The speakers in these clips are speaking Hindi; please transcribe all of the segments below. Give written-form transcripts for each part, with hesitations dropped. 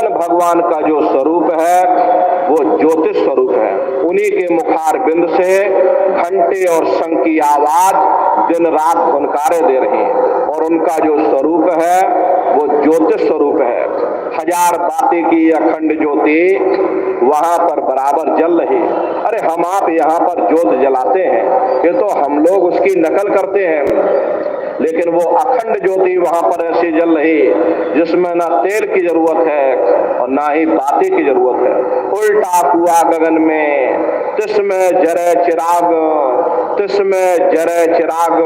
निरंजन भगवान का जो स्वरूप है वो ज्योतिष स्वरूप है। उन्हीं के मुखार बिंद से घंटे और शंख की आवाज दिन रात भुनकारे दे रही है और उनका जो स्वरूप है वो ज्योतिष स्वरूप है। हजार बातें की अखंड ज्योति वहां पर बराबर जल रही। अरे हम आप यहाँ पर ज्योत जलाते हैं, ये तो हम लोग उसकी नकल करते हैं, लेकिन वो अखंड ज्योति वहां पर ऐसी जल रही जिसमें ना तेल की जरूरत है और ना ही बाती की जरूरत है। उल्टा कुआ गगन में तिसमें जरे चिराग, तिसमें जरे चिराग,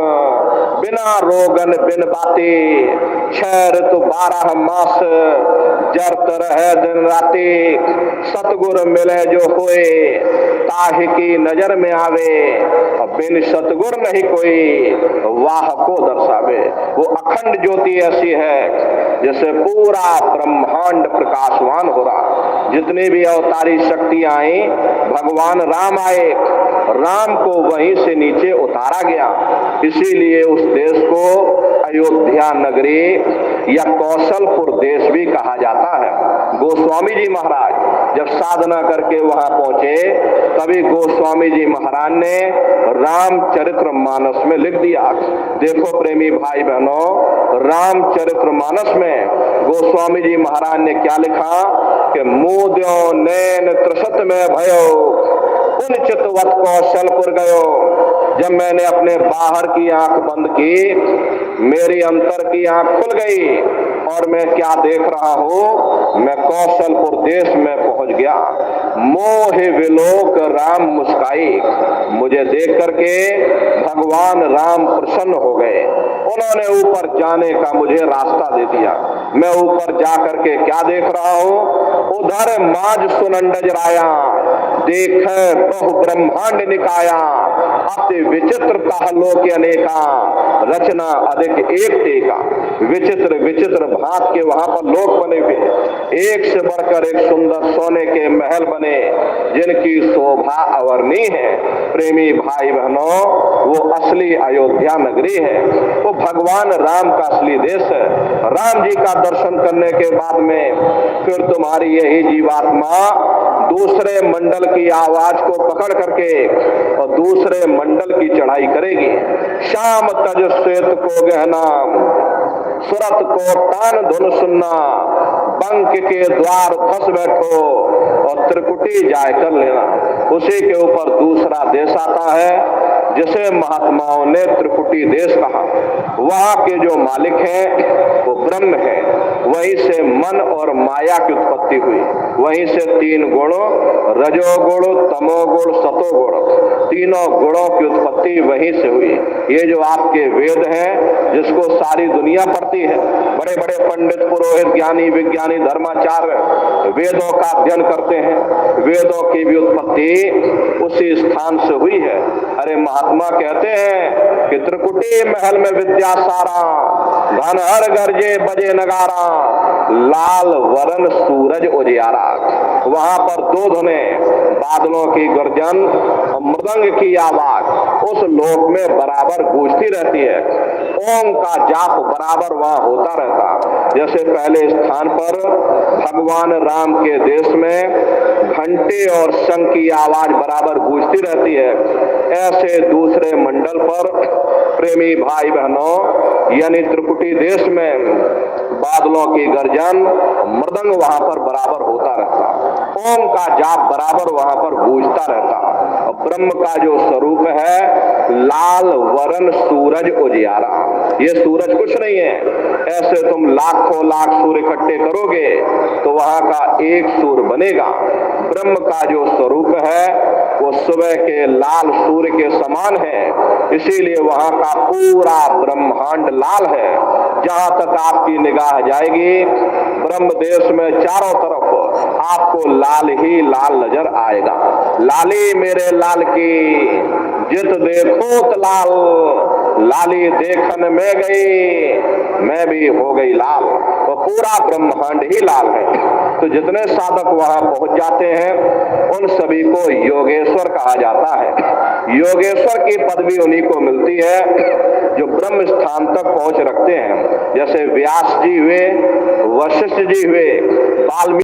बिना रोगन बिन बाती, 6 ऋतु 12 मास, जरत रहे दिन राती, सतगुर मिले जो होए, ताहि की नजर में आवे, और बिन सतगुर नहीं कोई, वाह को दर्शावे। वो अखंड ज्योति ऐसी है जैसे पूरा ब्रह्मांड प्रकाशवान हो रहा। जितनी भी अवतारी शक्तियां आई, भगवान राम आए, राम को वहीं से नीचे उतारा गया। इसीलिए उस देश को अयोध्या नगरी या कौशलपुर देश भी कहा जाता है। गोस्वामी जी महाराज जब साधना करके वहां पहुंचे, तभी गोस्वामी जी महाराज ने रामचरितमानस में लिख दिया। देखो प्रेमी भाई बहनों, रामचरितमानस में गोस्वामी जी महाराज ने क्या लिखा कि मोद्यो नैन त्रिशत में भयो, उन चितवत कौशलपुर गयो। जब मैंने अपने बाहर की आंख बंद की, मेरी अंतर की आंख खुल गई और मैं क्या देख रहा हूं, मैं कौशलपुर देश में पहुंच गया। मोहे विलोक राम मुस्काई, मुझे देख करके भगवान राम प्रसन्न हो गए। उन्होंने ऊपर जाने का मुझे रास्ता दे दिया। मैं ऊपर जा करके क्या देख रहा हूं, उधर माज सुनंडज राया, देखे बहु ब्रह्मांड निकाया, अति विचित्र ताहलोक अनेका, रचना अधिक एक टेका। विचित्र विचित्र भांत के वहां पर लोक बने हुए, एक से बढ़कर एक सुंदर सोने के महल बने जिनकी शोभा अवर्णीय है। प्रेमी भाई बहनों, वो असली अयोध्या नगरी है, वो भगवान राम का असली देश है। राम जी का दर्शन करने के बाद में फिर तुम्हारी यही जीवात्मा दूसरे मंडल की आवाज को पकड़ करके और दूसरे मंडल की चढ़ाई करेगी। शाम तज श्वेत को गहना, सुरत को तान धुन सुनना, बंक के द्वार फंस बैठो और त्रिकुटी जाय कर लेना। उसी के ऊपर दूसरा देश आता है जिसे महात्माओं ने त्रिकुटी देश कहा। वहां के जो मालिक हैं वो ब्रह्म है। वहीं से मन और माया की उत्पत्ति हुई। वहीं से 3 गुण, रजोगुण, तमोगुण, सतोगुण, तीनों गुणों की उत्पत्ति वहीं से हुई। ये जो आपके वेद हैं जिसको सारी दुनिया पढ़ती है, बड़े बड़े पंडित, पुरोहित, ज्ञानी, विज्ञानी, धर्माचार्य वेदों का अध्ययन करते हैं, वेदों की भी उत्पत्ति उसी स्थान से हुई है। अरे महात्मा कहते हैं कि त्रिकुटी महल में विद्या सारा, घन हर गरजे बजे नगारा, लाल वरण सूरज उजियारा। वहां पर 2 धुने, बादलों की गर्जन और मृदंग की आवाज उस लोक में बराबर गूंजती रहती है। ओम का जाप बराबर वहां होता रहता। जैसे पहले स्थान पर भगवान राम के देश में घंटे और शंख की आवाज बराबर गूंजती रहती है, ऐसे दूसरे मंडल पर प्रेमी भाई बहनों यानी त्रिकुटी देश में बादलों की गर्जन, मृदंग वहां पर बराबर होता रहता। ओम का जाप बराबर वहां पर गूंजता रहता। और ब्रह्म का जो स्वरूप है लाल वरण सूरज उजियारा। ये सूरज कुछ नहीं है, ऐसे तुम लाखों लाख सूर्य इकट्ठे करोगे तो वहां का एक सूर्य बनेगा। ब्रह्म का जो स्वरूप है वो सुबह के लाल सूर्य के समान है, इसीलिए वहां का पूरा ब्रह्मांड लाल है। जहां तक आपकी निगाह जाएगी ब्रह्म देश में चारों तरफ आपको लाल ही लाल नजर आएगा। लाली मेरे लाल की जित देखो त लाल, लाली देखन में गई मैं भी हो गई लाल। वो पूरा ब्रह्मांड ही लाल है। तो जितने साधक वहां पहुंच जाते हैं उन सभी को योगेश्वर कहा जाता है। योगेश्वर की पदवी उन्हीं को मिलती है जो ब्रह्म स्थान तक पहुंच रखते हैं। जैसे व्यास जी हुए, वशिष्ठ जी हुए, वाल्मीकि